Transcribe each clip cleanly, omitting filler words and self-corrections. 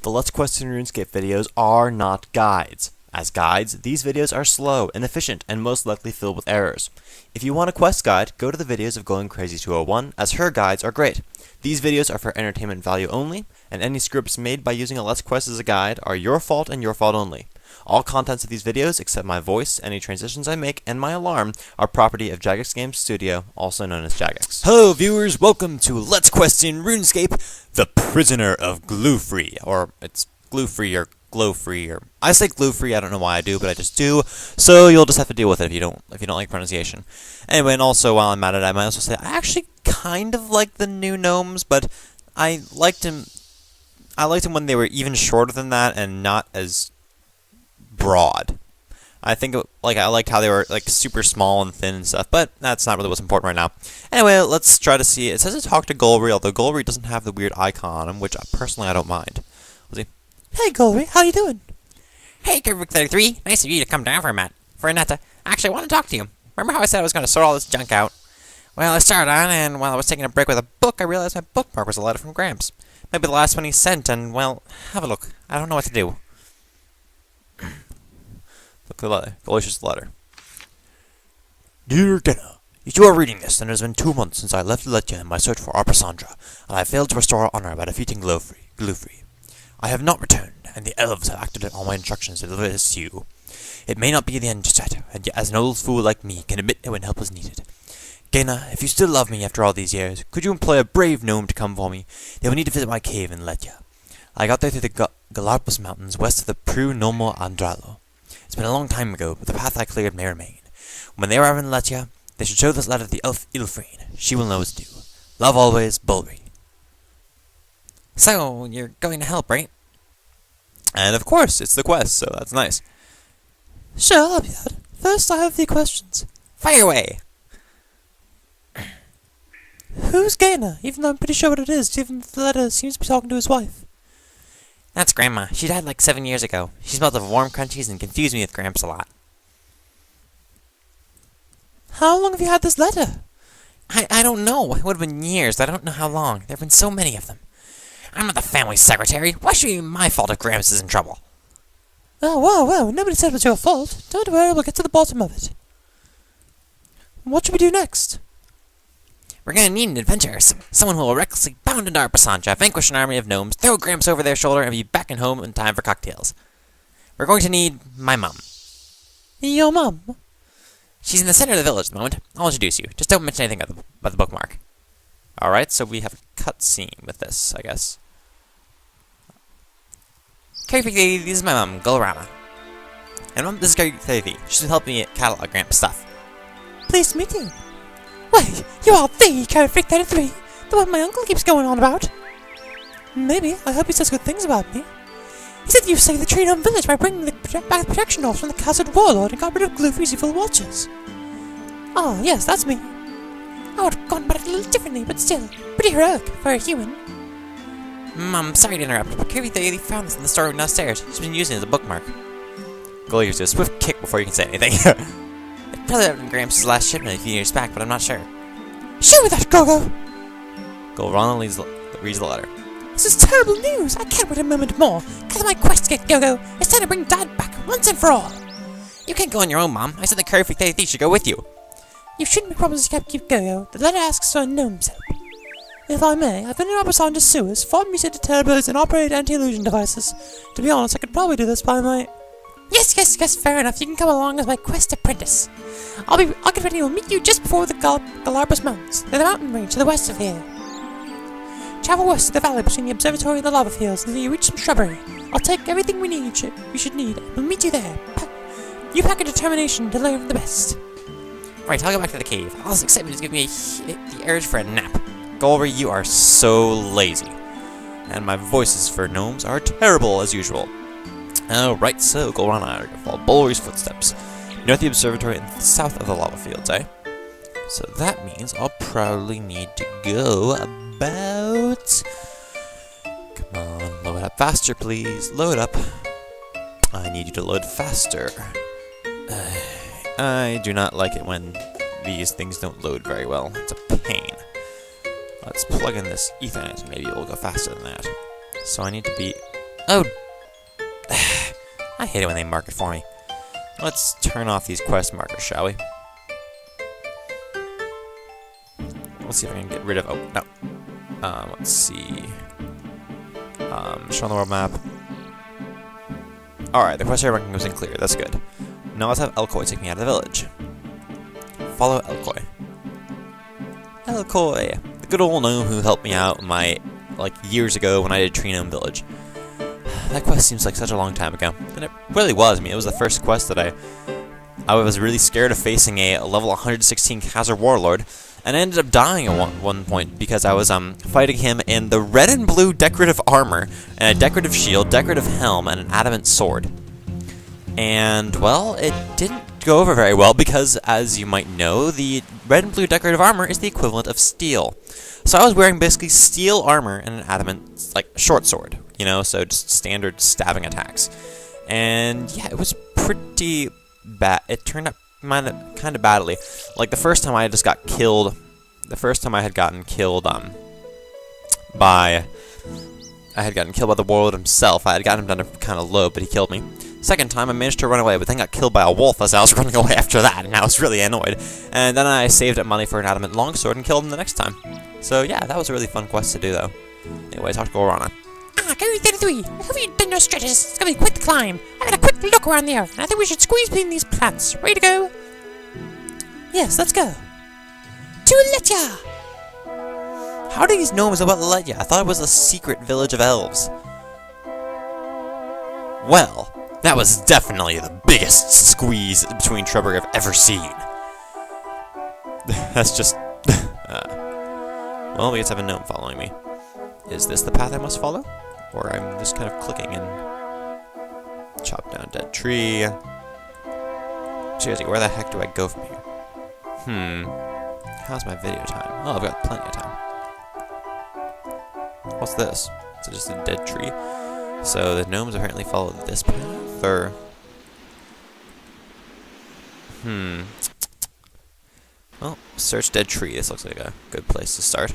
The Let's Quest in Runescape videos are not guides. As guides, these videos are slow, inefficient, and most likely filled with errors. If you want a quest guide, go to the videos of Going Crazy 201, as her guides are great. These videos are for entertainment value only, and any scripts made by using a Let's Quest as a guide are your fault and your fault only. All contents of these videos, except my voice, any transitions I make, and my alarm, are property of Jagex Games Studio, also known as Jagex. Hello viewers, welcome to Let's Quest in RuneScape, The Prisoner of Glouphrie, or it's Glouphrie or Glouphrie, or I say Glouphrie, I don't know why I do, but I just do, so you'll just have to deal with it if you don't like pronunciation. Anyway, and also while I'm at it, I might also say I actually kind of like the new gnomes, but I liked them when they were even shorter than that and not as broad. I think I liked how they were like super small and thin and stuff, but that's not really what's important right now. Anyway, let's try to see. It says to talk to Glouphrie, although Glouphrie doesn't have the weird icon on him, which personally I don't mind. Let's see. Hey Glouphrie, how you doing? Hey, Curve33, nice of you to come down for a netta. Actually, I want to talk to you. Remember how I said I was going to sort all this junk out? Well, I started on, and while I was taking a break with a book, I realized my bookmark was a letter from Gramps. Maybe the last one he sent, and, well, have a look. I don't know what to do. Look at the letter. Delicious letter. Dear Genna, if you are reading this, then it has been 2 months since I left Letya in my search for Arpasandra, and I failed to restore our honor by defeating Glouphrie. I have not returned, and the elves have acted on all my instructions to deliver this to you. It may not be the end just yet, and yet as an old fool like me can admit it when help is needed. Genna, if you still love me after all these years, could you employ a brave gnome to come for me? They will need to visit my cave in Letya. I got there through the Glouphrie mountains west of the Pru Nomo Andralo. It's been a long time ago, but the path I cleared may remain. When they arrive in Letya, they should show this letter to the elf Ilfrine. She will know what to do. Love always, Bulry. So, you're going to help, right? And of course, it's the quest, so that's nice. Sure, I'll be out. First, I have a few questions. Fire away! Who's Genna? Even though I'm pretty sure what it is, given that the letter seems to be talking to his wife. That's Grandma. She died like 7 years ago. She smelled of warm crunchies and confused me with Gramps a lot. How long have you had this letter? I don't know. It would have been years. I don't know how long. There have been so many of them. I'm not the family secretary. Why should it be my fault if Gramps is in trouble? Oh, whoa, nobody said it was your fault. Don't worry, we'll get to the bottom of it. What should we do next? We're gonna need an adventurer. Someone who will recklessly bound into Arpasandra, vanquish an army of gnomes, throw Gramps over their shoulder, and be back and home in time for cocktails. We're going to need my mum. Your mum? She's in the center of the village at the moment. I'll introduce you. Just don't mention anything about the bookmark. Alright, so we have a cutscene with this, I guess. Curve33, this is my mum, Gulrama. And Mum, this is Curve33. She's helping me catalog Gramps' stuff. Pleased to meet you. Wait, you are the Curve33, the one my uncle keeps going on about. Maybe. I hope he says good things about me. He said you saved the tree gnome village by bringing back the protection off from the castled warlord and got rid of Glouphrie's evil watchers. Ah, yes, that's me. I would have gone about it a little differently, but still, pretty heroic for a human. Mum, sorry to interrupt, but Curve33 found this in the storeroom downstairs. She's been using it as a bookmark. Glouphrie gives you a swift kick before you can say anything. It probably would have been Gramps' last shipment a few years back, but I'm not sure. Show me that, Gogo! Gulrana reads the letter. This is terrible news! I can't wait a moment more. Cut my quest, get Gogo! It's time to bring Dad back, once and for all! You can't go on your own, Mom. I said the Curve33 should go with you. You shouldn't make promises you can't keep, Gogo. The letter asks for a gnome's help. If I may, I've been in Arpasandra's sewers, fought mutated terrorboats, and operated anti-illusion devices. To be honest, I could probably do this by my... Yes, fair enough. You can come along as my quest apprentice. I'll get ready to meet you just before the Glouphrie Mountains. They're the mountain range to the west of here. Travel west to the valley between the observatory and the lava fields until you reach some shrubbery. I'll take everything you should need. We'll meet you there. You pack a determination to learn the best. Right, I'll go back to the cave. All this excitement is giving me the urge for a nap. Glouphrie, you are so lazy. And my voices for gnomes are terrible as usual. Alright, so Gulrana are gonna follow Bulry's footsteps. North of the observatory and south of the lava fields, eh? So that means I'll probably need to go about... Come on, load up faster, please. Load up. I need you to load faster. I do not like it when these things don't load very well. It's a pain. Let's plug in this Ethernet. Maybe it will go faster than that. So I need to be Oh. I hate it when they mark it for me. Let's turn off these quest markers, shall we? Let's see if I can get rid of... Oh, no. Let's see. Show on the world map. Alright, the quest area marking goes in clear. That's good. Now let's have Elcoy take me out of the village. Follow Elcoy. Elcoy! The good old gnome who helped me out years ago when I did Tree Gnome Village. That quest seems like such a long time ago. And it really was. I mean, it was the first quest that I was really scared of facing a level 116 Khazar Warlord, and I ended up dying at one point because I was fighting him in the red and blue decorative armor, and a decorative shield, decorative helm, and an adamant sword. And, well, it didn't go over very well because, as you might know, the red and blue decorative armor is the equivalent of steel. So I was wearing basically steel armor and an adamant, short sword, you know, so just standard stabbing attacks. And, yeah, it was pretty bad. It turned out kind of badly. Like, the first time I just got killed, I had gotten killed by the warlord himself. I had gotten him down to kind of low, but he killed me. Second time, I managed to run away, but then got killed by a wolf as I was running away after that, and I was really annoyed. And then I saved up money for an adamant longsword and killed him the next time. So yeah, that was a really fun quest to do, though. Anyway, talk to Gorana. Gary 33, have you done your stretches? It's gonna be quite the climb. I got a quick look around the earth, and I think we should squeeze between these plants. Ready to go? Yes, let's go. To Letya! How do these gnomes know about Letya? I thought it was a secret village of elves. Well, that was definitely the biggest squeeze between Trebor I've ever seen. That's just... Well, we just have a gnome following me. Is this the path I must follow? Or I'm just kind of clicking and... Chop down a dead tree. Seriously, where the heck do I go from here? How's my video time? Oh, I've got plenty of time. What's this? Is it just a dead tree? So the gnomes apparently follow this path, or... Well, search dead tree. This looks like a good place to start.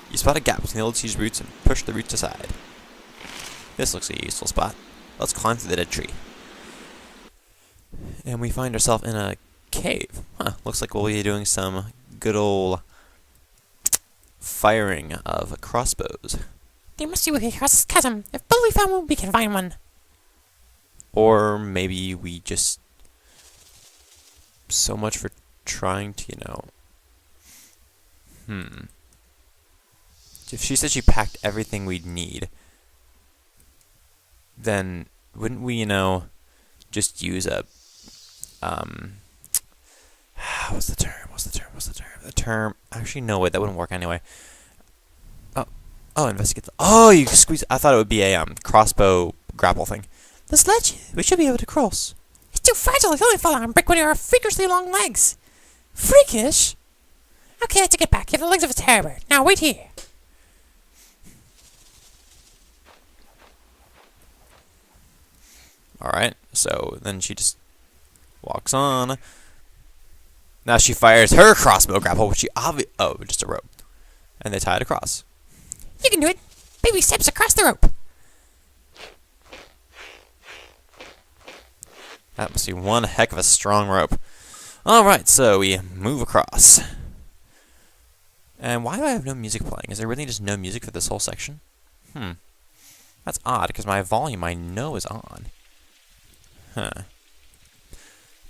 You spot a gap between the old tree's roots and push the roots aside. This looks like a useful spot. Let's climb through the dead tree. And we find ourselves in a cave. Looks like we'll be doing some good old firing of crossbows. They must be working across this chasm. If both we found one, we can find one. Or maybe we just... So much for trying to, If she said she packed everything we'd need, then wouldn't we, just use a... What's the term? Actually, no, wait, that wouldn't work anyway. Oh, investigate. Oh, you squeeze. I thought it would be a crossbow grapple thing. The sledge. We should be able to cross. It's too fragile. It'll only fall on and break one of your freakishly long legs. Freakish? Okay, I take it back. You have the legs of a terrier. Now wait here. Alright, so then she just walks on. Now she fires her crossbow grapple, which she oh, just a rope. And they tie it across. You can do it. Baby steps across the rope. That must be one heck of a strong rope. Alright, so we move across. And why do I have no music playing? Is there really just no music for this whole section? That's odd, because my volume I know is on.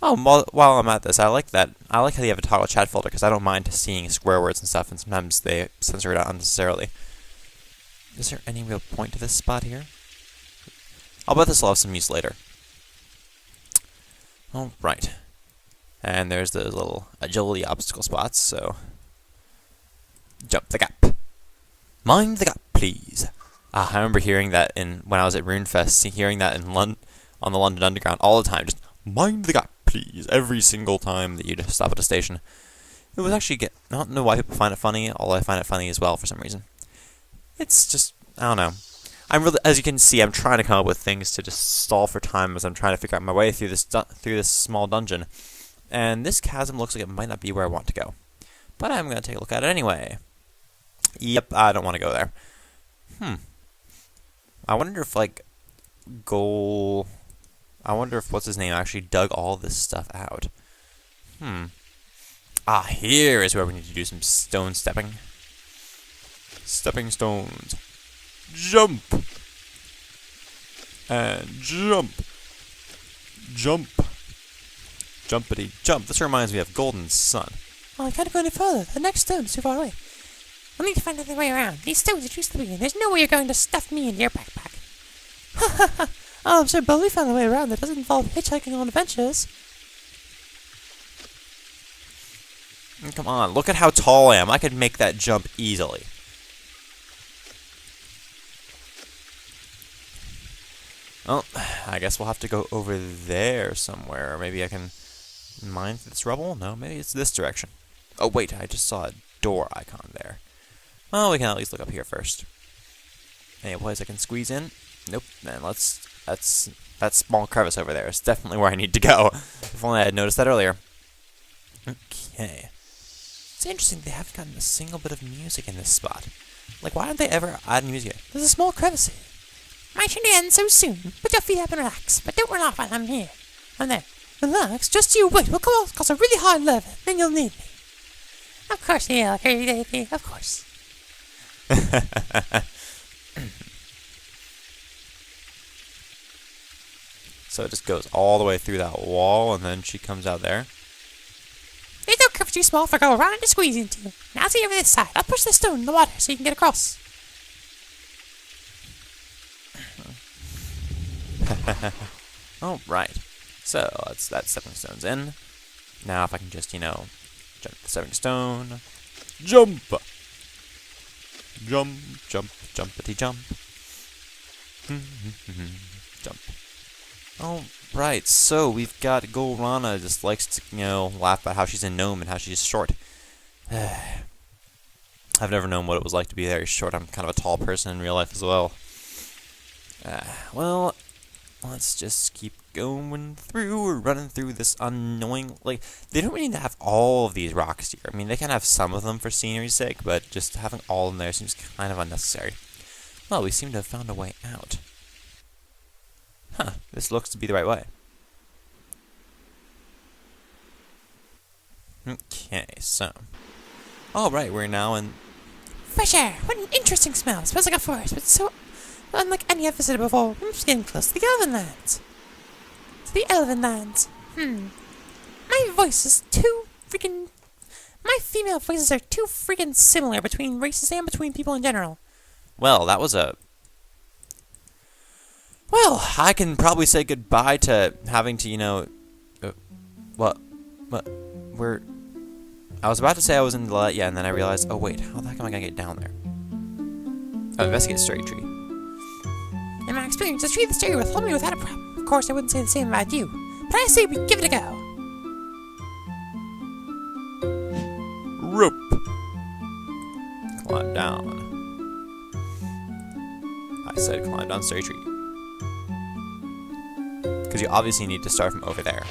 Oh, while I'm at this, I like how you have a toggle chat filter, because I don't mind seeing square words and stuff, and sometimes they censor it out unnecessarily. Is there any real point to this spot here? I'll bet this will have some use later. Alright. And there's those little agility obstacle spots, so... Jump the gap. Mind the gap, please. I remember hearing that when I was at RuneFest, hearing that on the London Underground all the time. Just, mind the gap, please, every single time that you'd stop at a station. It was actually I don't know why people find it funny, although I find it funny as well for some reason. It's just, I don't know. As you can see, I'm trying to come up with things to just stall for time as I'm trying to figure out my way through this small dungeon. And this chasm looks like it might not be where I want to go. But I'm going to take a look at it anyway. Yep, I don't want to go there. I wonder if, like, I wonder if what's-his-name actually dug all this stuff out. Ah, here is where we need to do some stone stepping. Stepping stones. Jump! And jump! Jump! Jumpity jump. This reminds me of Golden Sun. Well, I can't go any further. The next stone is too far away. We'll need to find another way around. These stones are too slippery, and there's no way you're going to stuff me in your backpack. Ha ha ha! Oh, I'm sure Bully found a way around that doesn't involve hitchhiking on adventures. Come on, look at how tall I am. I could make that jump easily. Well, I guess we'll have to go over there somewhere. Or maybe I can mine through this rubble? No, maybe it's this direction. Oh, wait, I just saw a door icon there. Well, we can at least look up here first. Any place I can squeeze in? Nope. Then that's that small crevice over there is definitely where I need to go. If only I had noticed that earlier. Okay. It's interesting they haven't gotten a single bit of music in this spot. Like, why don't they ever add music here? There's a small crevice here. My turn to end so soon. Put your feet up and relax, but don't run off while I'm here. I'm there. Relax? Just you wait. We'll come across a really high level. Then you'll need me. Of course, yeah, of course. So it just goes all the way through that wall, and then she comes out there. There's no curve too small for a girl around to squeeze into. Now see over this side. I'll push the stone in the water so you can get across. Oh, right. So, that stepping stone's in. Now if I can just, jump the stepping stone. Jump! Jump, jump, jumpity jump. Jump. Oh, right. So, we've got Golrana just likes to, laugh about how she's a gnome and how she's short. I've never known what it was like to be very short. I'm kind of a tall person in real life as well. Well, let's just keep going through. We're running through this annoying... Like, they don't really need to have all of these rocks here. I mean, they can have some of them for scenery's sake, but just having all of them there seems kind of unnecessary. Well, we seem to have found a way out. Huh, this looks to be the right way. Okay, so... Alright, we're now in... Fresh air! What an interesting smell! It smells like a forest, but so unlike any I've visited before. I'm just getting close to the Elven Lands. My voice is too freaking... My female voices are too freaking similar between races and between people in general. Well, that was a... Well, I can probably say goodbye to having to, what? We're... I was about to say I was in the light, yeah, and then I realized, oh wait, how the heck am I gonna get down there? Oh, investigate Sterry Tree. In my experience, the tree that's Sterry will help me without a problem. Of course, I wouldn't say the same about you, but I say we give it a go. Rope. Climb down. I said climb down Sterry Tree. Because you obviously need to start from over there.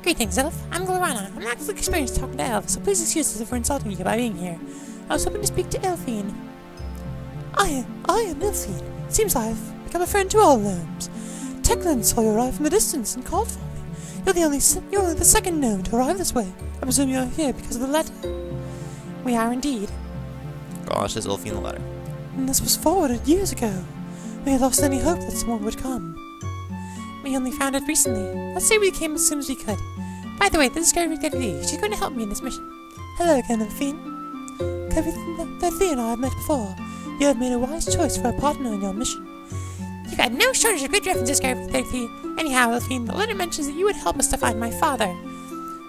Greetings, Elf. I'm Glorana. I'm not experienced talking to elves, so please excuse us if we're insulting you by being here. I was hoping to speak to Elfine. I am Elfine. It seems I've become a friend to all gnomes. Teklan saw you arrive from a distance and called for me. You're only the second gnome to arrive this way. I presume you're here because of the letter. We are indeed. Gosh, there's Elfine the letter. And this was forwarded years ago. We had lost any hope that someone would come. We only found it recently. Let's say we came as soon as we could. By the way, this is Glouphrie. She's going to help me in this mission. Hello again, Elfine. Glouphrie and I have met before. You have made a wise choice for a partner in your mission. You've got no shortage of good references, Glouphrie. Anyhow, Elfine, the letter mentions that you would help us to find my father.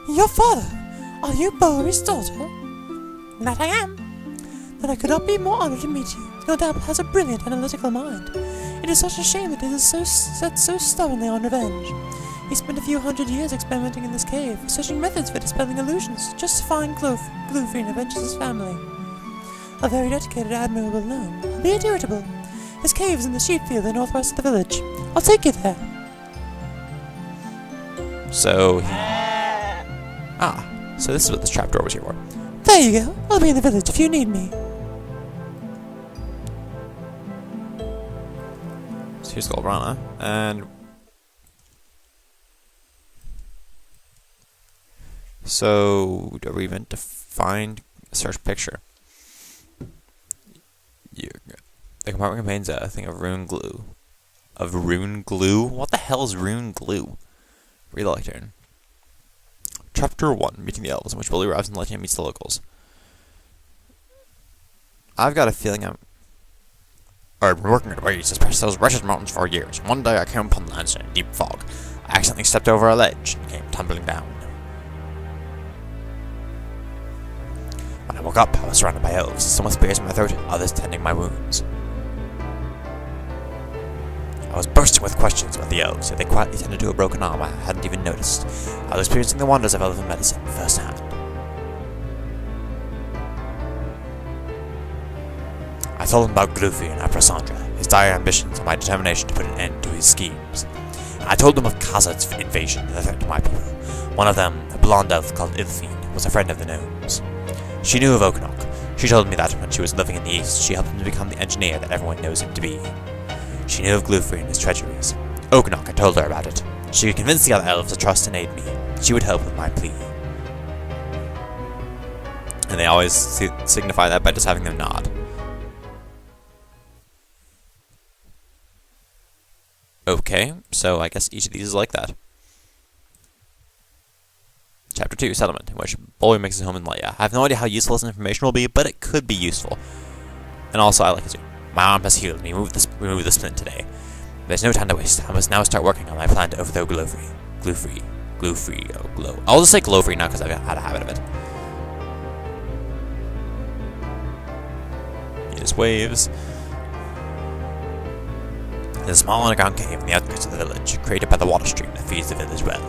Your father? Are you Bowery's daughter? That I am. Then I could not be more honored to meet you. No doubt has a brilliant analytical mind. It is such a shame that it is set so stubbornly on revenge. He spent a few hundred years experimenting in this cave, researching methods for dispelling illusions, just to find Glouphrie and avenge his family. A very dedicated, admirable gnome, albeit irritable. His cave is in the sheep field in the northwest of the village. I'll take you there. So So this is what this trapdoor was here for. There you go. I'll be in the village if you need me. So here's Glouphrie, and so are we meant to find a search picture? The compartment contains a thing of rune glue. Of rune glue? What the hell is rune glue? Read the lectern. Chapter 1, Meeting the Elves, in which Bully arrives and Lectern meets the locals. I've got a feeling I've been working at ways past those wretched mountains for years. One day I came upon the lands in a deep fog. I accidentally stepped over a ledge and came tumbling down. When I woke up, I was surrounded by elves, some with spears in my throat, others tending my wounds. I was bursting with questions about the elves, yet they quietly tended to a broken arm I hadn't even noticed. I was experiencing the wonders of elven medicine firsthand. I told him about Glouphrie and Aprasandra, his dire ambitions and my determination to put an end to his schemes. I told them of Khazad's invasion and the threat to my people. One of them, a blonde elf called Ilfine, was a friend of the gnomes. She knew of Oaknock. She told me that when she was living in the east, she helped him to become the engineer that everyone knows him to be. She knew of Glouphrie and his treacheries. Oaknock had told her about it. She could convince the other elves to trust and aid me. She would help with my plea. And they always signify that by just having them nod. Okay, so I guess each of these is like that. Chapter 2, Settlement, in which Bully makes his home in Leia. I have no idea how useful this information will be, but it could be useful. And also, I like his. My arm has healed. We moved the splint today. There's no time to waste. I must now start working on my plan to overthrow Glouphrie. I'll just say Glouphrie now because I've had a habit of it. He just waves. There's a small underground cave in the outskirts of the village, created by the water stream that feeds the village well.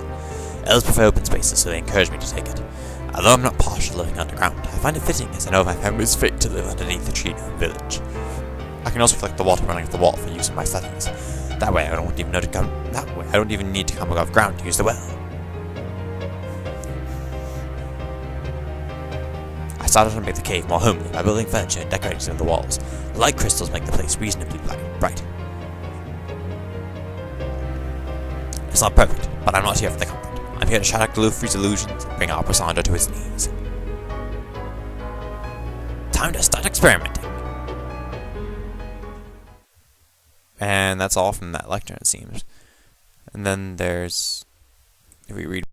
Elves prefer open spaces, so they encourage me to take it. Although I'm not partial to living underground, I find it fitting as I know my family's fate to live underneath the tree in the village. I can also collect the water running off the wall for use in my settings. That way I don't even need to come above ground to use the well. I started to make the cave more homely by building furniture and decorating some of the walls. The light crystals make the place reasonably bright. It's not perfect, but I'm not here for the comfort. I'm here to shatter Glouphrie's illusions and bring Aprasandra to his knees. Time to start experimenting. And that's all from that lecture, it seems. And then there's, if we read